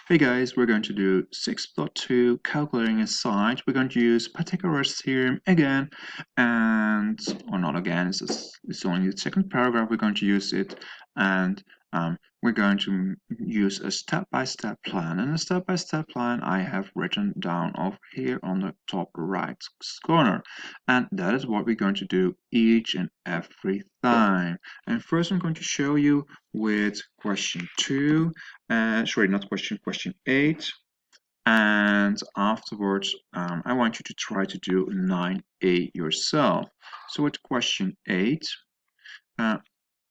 Hey guys, we're going to do 6.2 calculating a side. We're going to use Pythagoras theorem again, or not again, it's only the second paragraph we're going to use it, and we're going to use a step-by-step plan. And a step-by-step plan I have written down over here on the top right corner. And that is what we're going to do each and every time. And first I'm going to show you with question 2. Sorry, not question 8. And afterwards, I want you to try to do 9a yourself. So with question 8,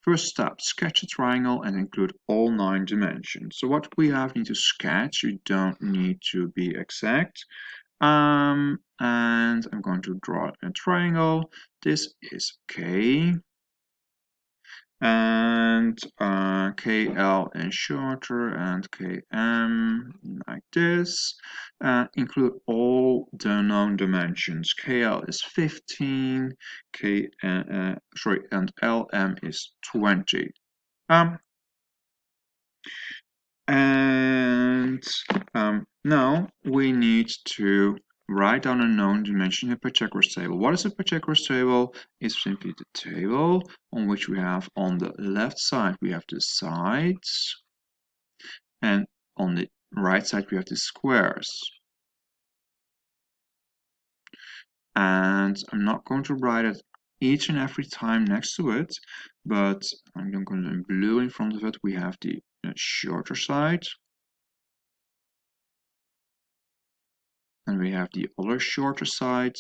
first step, sketch a triangle and include all 9 dimensions. So what we need to sketch, you don't need to be exact. And I'm going to draw a triangle. This is K. And KL is shorter and KM like this. Include all the known dimensions. KL is 15, and LM is 20. Now we need to write down a known dimension in a Pythagoras table. What is a Pythagoras table? It's simply the table on which we have on the left side we have the sides, and on the right side we have the squares. And I'm not going to write it each and every time next to it, but I'm going to in blue in front of it we have the shorter side. And we have the other shorter side,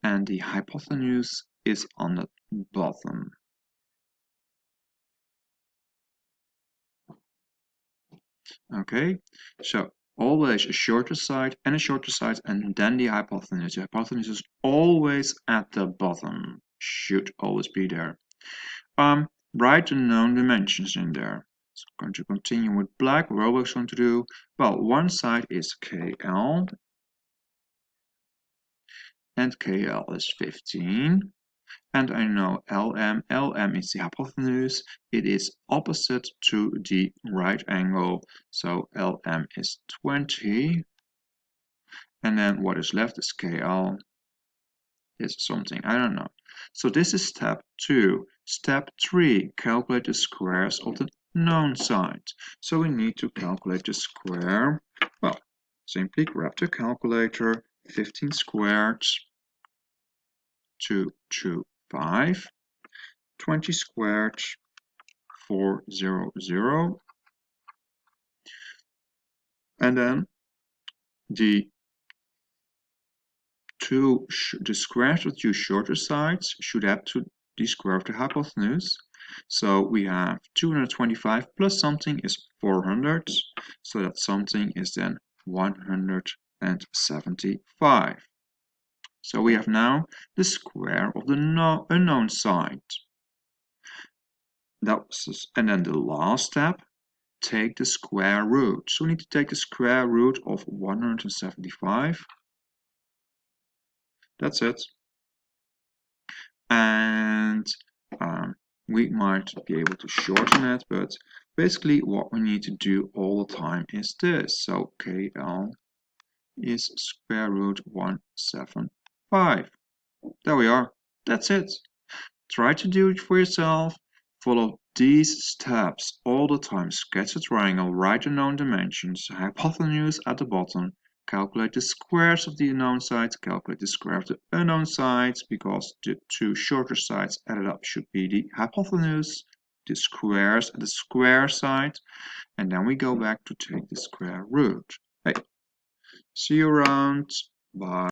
and the hypotenuse is on the bottom. Okay, so always a shorter side and a shorter side, and then the hypotenuse. The hypotenuse is always at the bottom, should always be there. Write the known dimensions in there. So I'm going to continue with black. We're always going to do, well, one side is KL, and KL is 15. And I know LM is the hypotenuse. It is opposite to the right angle. So LM is 20. And then what is left is KL is something, I don't know. So this is step 2. Step 3, calculate the squares of the known side. So we need to calculate the square. Well, simply grab the calculator. 15 squared, 225. 20 squared, 400. And then the squares of the two shorter sides should add to the square of the hypotenuse. So we have 225 plus something is 400. So that something is then 175. So we have now the square of the unknown side. And then the last step, take the square root. So we need to take the square root of 175. That's it. And we might be able to shorten it, but basically what we need to do all the time is this. So KL is square root 175. There we are. That's it. Try to do it for yourself. Follow these steps all the time. Sketch a triangle, write the known dimensions, hypotenuse at the bottom, calculate the squares of the known sides, calculate the square of the unknown sides, because the two shorter sides added up should be the hypotenuse, the squares at the square side, and then we go back to take the square root. Hey, see you around. Bye.